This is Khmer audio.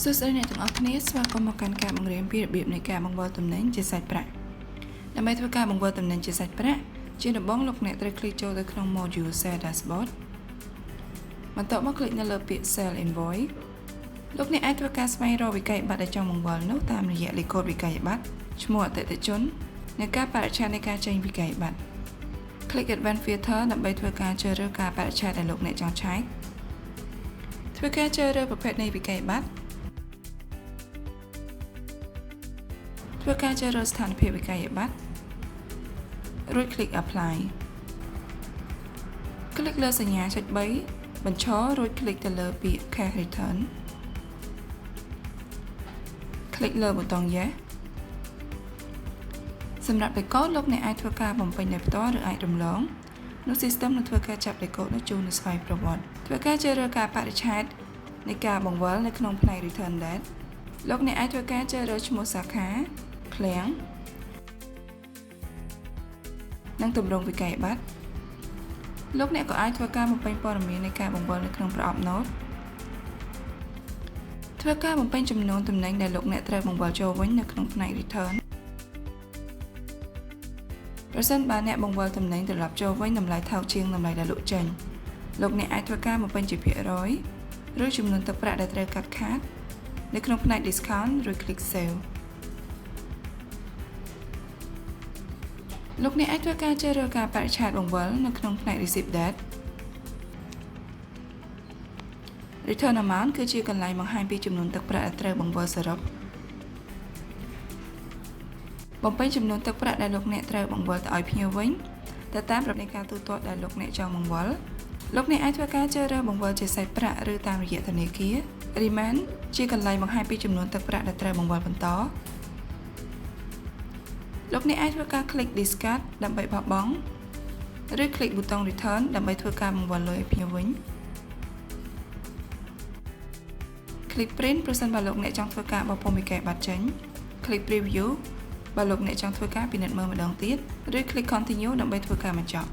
សួស្តីអ្នកទាំងអស់គ្នាស្វាគមន៍មកកាន់ការបង្រៀនពីរបៀបនៃការបង្វិលទំនិញជាសាច់ប្រាក់ដើម្បីធ្វើការបង្វិលទំនិញជាសាច់ប្រាក់ជាដំបូងលោកអ្នកត្រូវคลิกចូលទៅក្នុង module Sell Dashboard បន្ទាប់មកคลิกនៅលើពាក្យ Sell Invoice លោកអ្នកអាចធ្វើការស្វែងរកវិក័យប័ត្រដែលចង់បង្វិលនោះតាមរយៈលេខកូដវិក័យប័ត្រឈ្មោះអតិថិជននិងកាលបរិច្ឆេទនៃការចេញវិក័យប័ត្រ Click Advanced Filter ដើម្បីធ្វើការជ្រើសរើសកាលបរិច្ឆេទដែលលោកអ្នកចង់ឆែកធ្វើការជ្រើសរើសប្រភេទនៃវិក័យប័ត្រធ្វើការជ្រើសរើសស្ថានភាពវិក័យប័ត្ររួច click apply คลิกលើសញ្ញាចុច3បញ្ឈររួច click ទៅលើពាក្យ cash return คลิกលើប៊ូតុង yes សម្រាប់លេខកូដលោកអ្នកអាចធ្វើការបំពេញដោយផ្ទាល់ឬអាចរំលងនោះ system នឹងធ្វើការចាប់លេខកូដនោះជូននៅស្វ័យប្រវត្តិធ្វើការជ្រើសរើសកាលបរិច្ឆេទនៃការបង្វិលនៅក្នុងផ្នែក return date លោកអ្នកអាចធ្វើការជ្រើសរើសឈ្មោះសាខាឃ្លាំងនិងទម្រង់វិក័យប័ត្រលោកអ្នកក៏អាចធ្វើការបំពេញព័ត៌មាននៃការបង្វិលនៅក្នុងប្រអប់ note ធ្វើការបំពេញចំនួនទំនិញដែលលោកអ្នកត្រូវបង្វិលចូលវិញនៅក្នុងផ្នែក return ប្រសិនបើអ្នកបង្វិលទំនិញត្រឡប់ចូលវិញតម្លៃថោកជាងតម្លៃដែលលក់ចេញលោកអ្នកអាចធ្វើការបំពេញជាភាគរយឬចំនួនទឹកប្រាក់ដែលត្រូវកាត់ខាតនៅក្នុងផ្នែក discount ឬ click save លោកអ្នកអាចធ្វើការជ្រើសរើសកាលបរិច្ឆេទបង្វិលនៅក្នុងផ្នែក receipt date return amount គឺជាកន្លែងបង្ហាញពីចំនួនទឹកប្រាក់ដែលត្រូវបង្វិលសរុបបំពេញចំនួនទឹកប្រាក់ដែលលោកអ្នកត្រូវបង្វិលទៅឲ្យភ្ញៀវវិញទៅតាមប្រភេទនៃការទូទាត់ដែលលោកអ្នកចង់បង្វិលលោកអ្នកអាចធ្វើការជ្រើសរើសបង្វិលជាសាច់ប្រាក់ឬតាមរយៈធនាគារ Remand ជាកន្លែងបង្ហាញពីចំនួនទឹកប្រាក់ដែលត្រូវបង្វិលបន្តលោកអ្នកអាចធ្វើការ click discard ដើម្បីបោះបង់ឬ click ប៊ូតុង return ដើម្បីធ្វើការបង្វិលលុយឲ្យភ្ញៀវវិញ click print ប្រសិនបើលោកអ្នកចង់ធ្វើការបោះពុម្ពវិក័យប័ត្រចេញ click preview បើលោកអ្នកចង់ធ្វើការពិនិត្យមើលម្ដងទៀតឬ click continue ដើម្បីធ្វើការបញ្ចប់